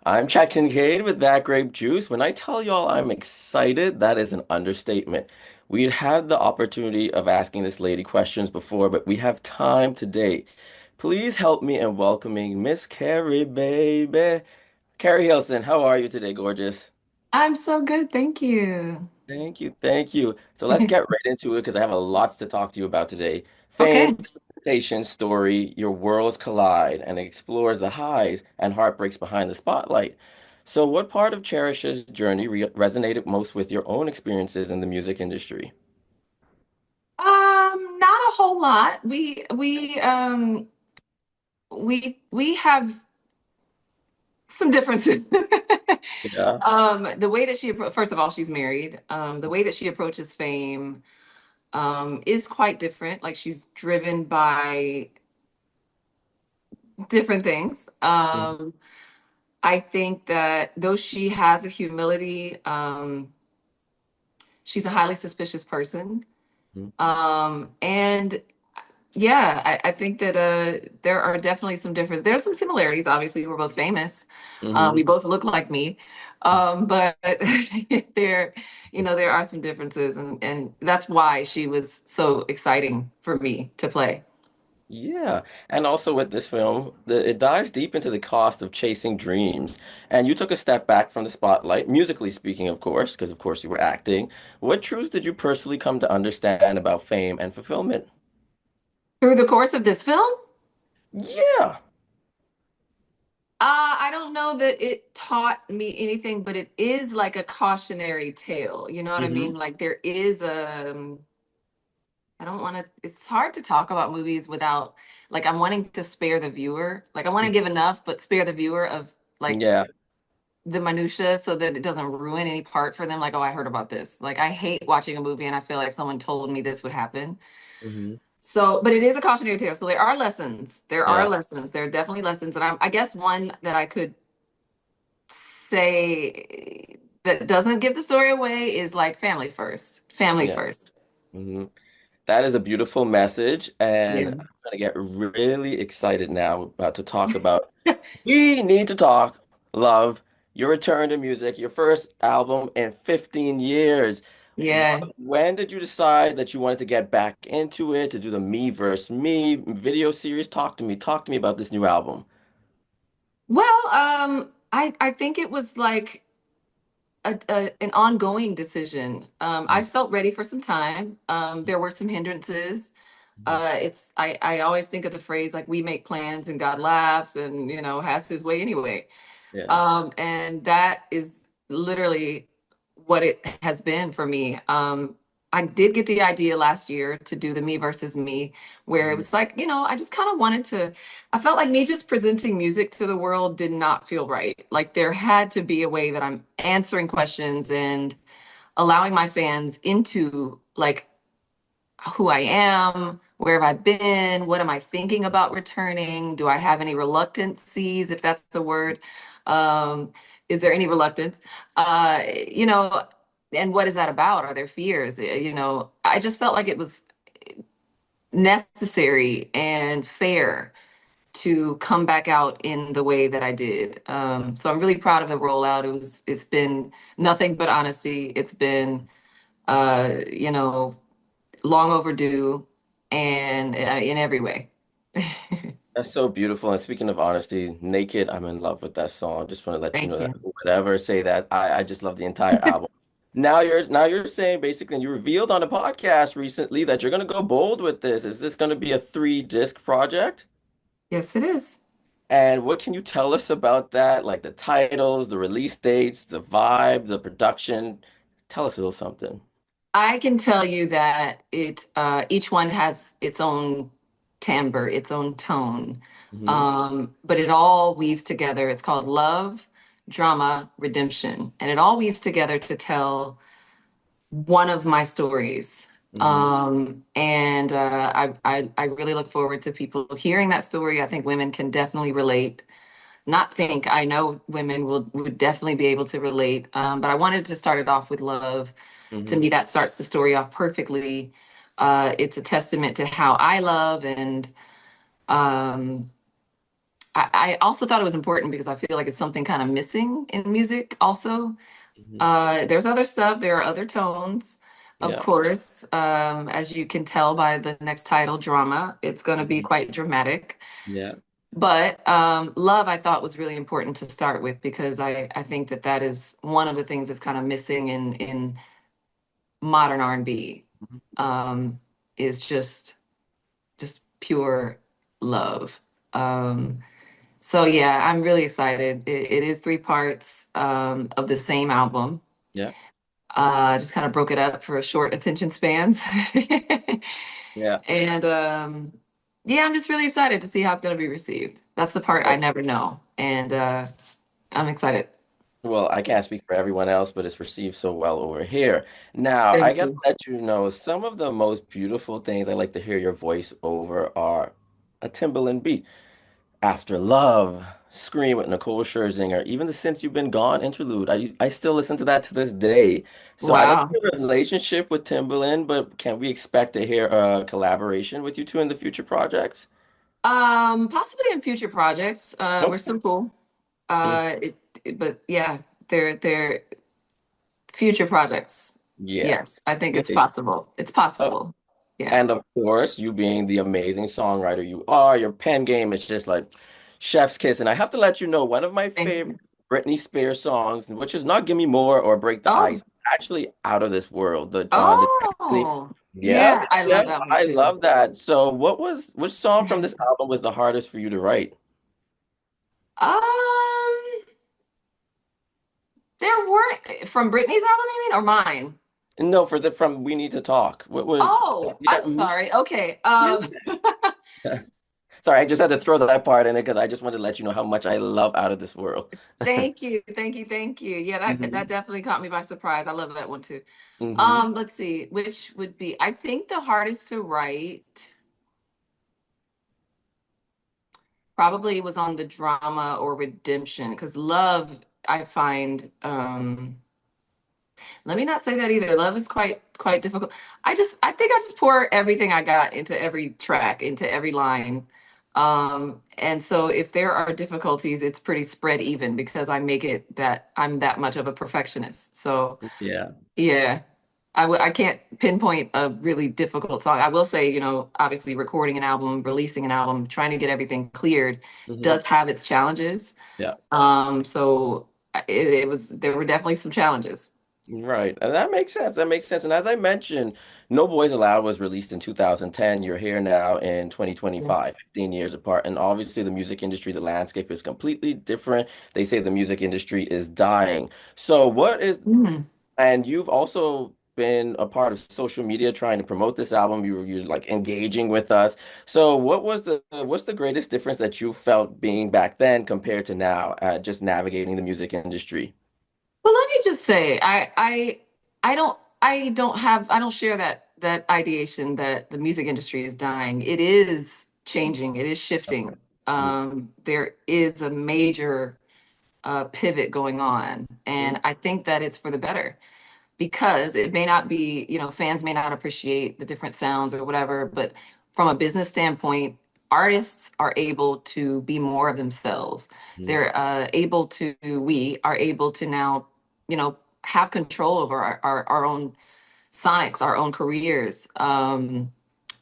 I'm Chad Kincaid with that grape juice. When I tell y'all I'm excited, that is an understatement. We had the opportunity of asking this lady questions before, but we have time today. Please help me in welcoming Miss Keri, baby. Keri Hilson, how are you today, gorgeous? I'm so good, thank you. Thank you, thank you. So let's get right into it because I have a lot to talk to you about today. Fame, Okay. presentation, story, your worlds collide, and it explores the highs and heartbreaks behind the spotlight. So, what part of Cherish's journey resonated most with your own experiences in the music industry? Not a whole lot. We have some differences. Yeah. The way that first of all, she's married. The way that she approaches fame is quite different. Like she's driven by different things. I think that though she has a humility, she's a highly suspicious person. Mhm. And Yeah, I think that there are definitely some different. There are some similarities. Obviously, we're both famous. Hmm. We both look like me, but there, there are some differences, and that's why she was so exciting for me to play. Yeah, and also with this film, it dives deep into the cost of chasing dreams. And you took a step back from the spotlight, musically speaking, of course, because of course you were acting. What truths did you personally come to understand about fame and fulfillment? Through the course of this film, Yeah. I don't know that it taught me anything, but it is like a cautionary tale. You know what I Hmm. mean? Like there is a I don't want to, it's hard to talk about movies without, like, I'm wanting to spare the viewer. Like, I want to give enough, but spare the viewer of, like, Yeah. the minutia so that it doesn't ruin any part for them. Like, oh, I heard about this. Like, I hate watching a movie and I feel like someone told me this would happen. Hmm. So, but it is a cautionary tale. So there are lessons. There are Yeah. lessons. There are definitely lessons. And I guess one that I could say that doesn't give the story away is like family first. Family Yeah. first. Hmm. That is a beautiful message, and Yeah. I'm gonna get really excited now about to talk about. We need to talk, love, your return to music, your first album in 15 years. Yeah. When did you decide that you wanted to get back into it, to do the Me versus Me video series? Talk to me. Talk to me about this new album. Well, I think it was like an ongoing decision. I felt ready for some time. There were some hindrances. I always think of the phrase like we make plans and God laughs and has his way anyway. Yeah. And that is literally what it has been for me. I did get the idea last year to do the Me versus Me, where it Mhm. was like, I just kind of wanted to, I felt like me just presenting music to the world did not feel right. Like there had to be a way that I'm answering questions and allowing my fans into like who I am, where have I been, what am I thinking about returning? Do I have any reluctancies, if that's a word? Um, is there any reluctance? And what is that about? Are there fears? I just felt like it was necessary and fair to come back out in the way that I did. So I'm really proud of the rollout. It's been nothing but honesty. It's been, uh, you know, long overdue and in every way. That's so beautiful. And speaking of honesty, Naked, I'm in love with that song. Just want to let you know Thank that you. whatever say that, I just love the entire album. Now you're saying basically, and you revealed on a podcast recently that you're gonna go bold with this. Is this gonna be a 3 disc project? Yes, it is. And what can you tell us about that? Like the titles, the release dates, the vibe, the production. Tell us a little something. I can tell you that each one has its own timbre, its own tone, Hmm. but it all weaves together. It's called Love, Drama, Redemption, and it all weaves together to tell one of my stories. Hmm. And I really look forward to people hearing that story. I think women can definitely relate. Not think, I know women would definitely be able to relate. But I wanted to start it off with love. To Hmm. me, that starts the story off perfectly. It's a testament to how I love, and um, I also thought it was important because I feel like it's something kind of missing in music also. Hmm. There's other stuff, there are other tones, of Yeah. course. As you can tell by the next title, Drama, it's going to be Mhm. quite dramatic. Yeah. But love, I thought was really important to start with because I think that that is one of the things that's kind of missing in modern R&B, Mhm. um, is just pure love. Um, so yeah, I'm really excited. It is three parts of the same album. Yeah. Just kind of broke it up for short attention spans. Yeah. And yeah, I'm just really excited to see how it's going to be received. That's the part I Well, never know. And I'm excited. well, I can't speak for everyone else, but it's received so well over here. Now, I Thank gotta you. let you know some of the most beautiful things I like to hear your voice over are a Timbaland beat. After Love, Scream with Nicole Scherzinger, even the Since You've Been Gone interlude. I still listen to that to this day. So I know Wow. you have a relationship with Timbaland, but can we expect to hear a collaboration with you two in the future projects? Possibly in future projects. We're Okay. still cool. Mm. But yeah, they're future projects. Yeah. Yes, I think it's Okay. possible. It's possible. Yeah. And of course, you being the amazing songwriter you are, your pen game is just like chef's kiss. And I have to let you know, one of my Thank favorite you. Britney Spears songs, which is not Gimme More or Break the Oh, Ice, actually Out of This World. The oh, Yep, yeah, I yep, love that one I too. love that. So which song from this album was the hardest for you to write? Um, there weren't from Britney's album, you mean, or mine? No, for the from We Need to Talk. What was Oh, yeah, I'm sorry. Okay. yeah. Sorry, I just had to throw that part in there because I just wanted to let you know how much I love Out of This World. Thank you, thank you, thank you. Yeah, that Hmm. definitely caught me by surprise. I love that one too. Hmm. Let's see, which would be, I think the hardest to write probably was on the drama or redemption, because love, I find, let me not say that either. Love is quite difficult. I think I just pour everything I got into every track, into every line. And so if there are difficulties, it's pretty spread even because I make it that I'm that much of a perfectionist. So Yeah. yeah, I can't pinpoint a really difficult song. I will say, obviously recording an album, releasing an album, trying to get everything cleared Hmm. does have its challenges. Yeah. So there were definitely some challenges. Right. And that makes sense. That makes sense. And as I mentioned, No Boys Allowed was released in 2010. You're here now in Yes. 2025, 15 years apart. And obviously the music industry, the landscape is completely different. They say the music industry is dying. So what is, Mm. and you've also been a part of social media trying to promote this album. You're like engaging with us. So what's the greatest difference that you felt being back then compared to now, just navigating the music industry? Well, let me just say, I don't share that ideation that the music industry is dying. It is changing. It is Okay. shifting. Mm, There is a major pivot going on, mm, and I think that it's for the better because it may not be, fans may not appreciate the different sounds or whatever, but from a business standpoint, artists are able to be more of themselves. mm, We are able to now, have control over our own sonics, our own careers,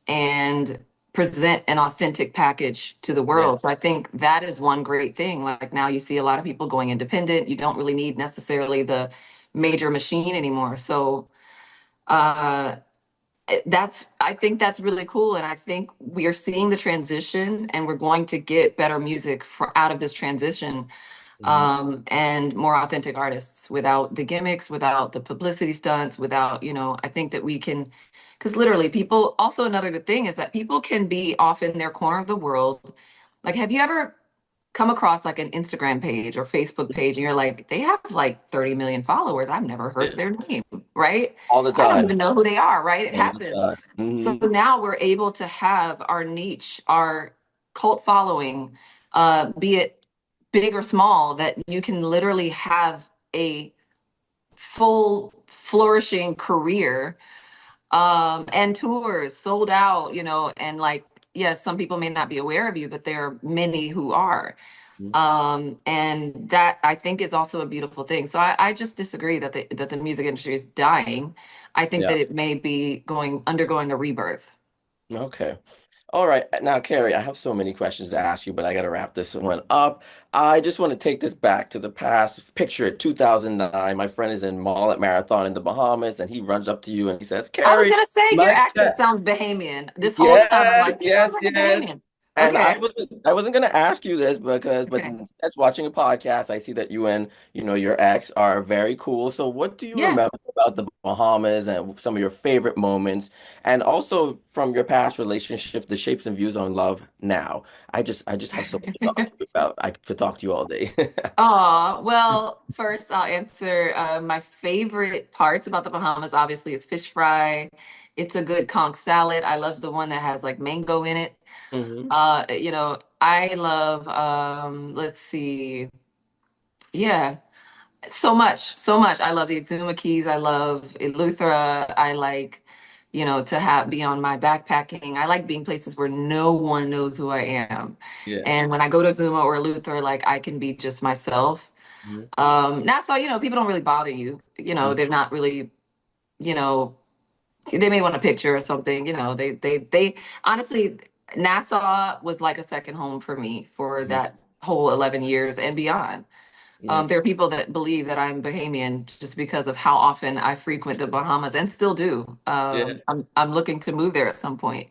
and present an authentic package to the yeah. world. So I think that is one great thing. Like now you see a lot of people going independent. You don't really need necessarily the major machine anymore. So uh I think that's really cool. And I think we are seeing the transition and we're going to get better music out of this transition, Mhm. and more authentic artists without the gimmicks, without the publicity stunts, without, I think that we can, because literally people, also another good thing is that people can be off in their corner of the world. Like, have you ever come across like an Instagram page or Facebook page and you're like, they have like 30 million followers. I've never heard Yeah. their name, right? All the I don't time. even know who they are, right? It All the happens. time. So Hmm. now we're able to have our niche, our cult following, be it big or small, that you can literally have a full flourishing career, and tours sold out, and like yes, some people may not be aware of you, but there are many who are. Mhm. And that I think is also a beautiful thing. So I just disagree that the music industry is dying. I think Yeah. that it may be undergoing a rebirth. Okay. All right. Now, Carrie, I have so many questions to ask you, but I got to wrap this one up. I just want to take this back to the past. Picture it, 2009. My friend is in mall at Marathon in the Bahamas, and he runs up to you and he says, I was Carrie, gonna say your Mike accent said, sounds Bahamian. This whole time I'm yes, like, you sound yes, like a yes. Bahamian. And Okay. I wasn't gonna ask you this but Okay. instead watching a podcast, I see that you and your ex are very cool. So what do you Yeah. remember about the Bahamas and some of your favorite moments? And also from your past relationship, the shapes and views on love now. I just have so much to talk to you about. I could talk to you all day. Well, first I'll answer my favorite parts about the Bahamas obviously is fish fry. It's a good conch salad. I love the one that has like mango in it. Hmm. I love let's see. Yeah, so much, so much. I love the Exuma Keys. I love Eleuthera. I like, to have be on my backpacking. I like being places where no one knows who I am. Yeah. And when I go to Exuma or Eleuthera, like I can be just myself. Hmm. Nassau, people don't really bother you. Hmm. They're not really, you know, they may want a picture or something. They honestly, Nassau was like a second home for me for that whole 11 years and beyond. Yeah. There are people that believe that I'm Bahamian just because of how often I frequent the Bahamas and still do. Yeah. I'm looking to move there at some point.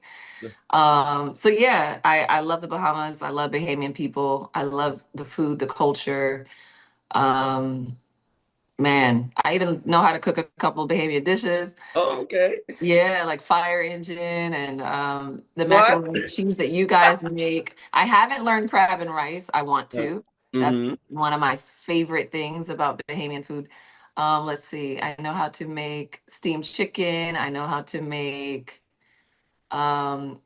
So yeah, I love the Bahamas. I love Bahamian people. I love the food, the culture. Um, Man, I even know how to cook a couple Bahamian dishes. Oh, okay. Yeah, like fire engine and the What? macaroni and cheese that you guys make. I haven't learned crab and rice. I want to. That's Mm-hmm. one of my favorite things about Bahamian food. Let's see. I know how to make steamed chicken. I know how to make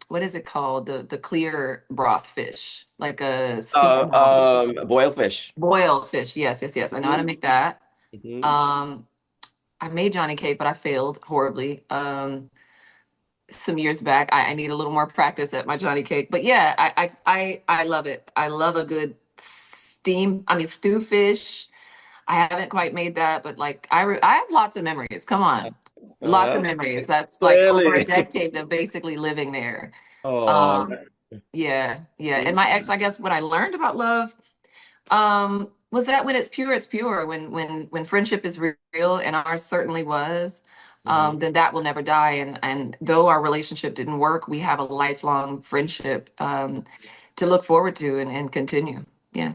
what is it called? The clear broth fish, like a stew. No, Boiled fish. boiled fish. Yes, yes, yes. I know how to Mm-hmm. make that. Mm-hmm. Um, I made Johnny cake, but I failed horribly. Some years back. I need a little more practice at my Johnny cake. But yeah, I love it. I love a good stew fish. I haven't quite made that, but like I have lots of memories. Come on. Lots of memories. Okay. That's like over a Clearly. decade of basically living there. Oh, Um, yeah, yeah. And mhm. my ex, I guess what I learned about love was that when it's pure, it's pure. When friendship is real, and ours certainly was, Mhm. then that will never die. And though our relationship didn't work, we have a lifelong friendship to look forward to and continue. Yeah.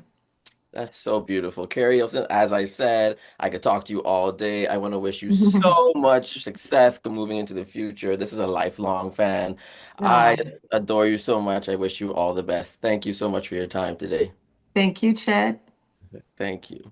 That's so beautiful. Keri Hilson, as I said, I could talk to you all day. I want to wish you so much success moving into the future. This is a lifelong fan. I No, adore you so much. I wish you all the best. Thank you so much for your time today. thank you, Chet. Thank you.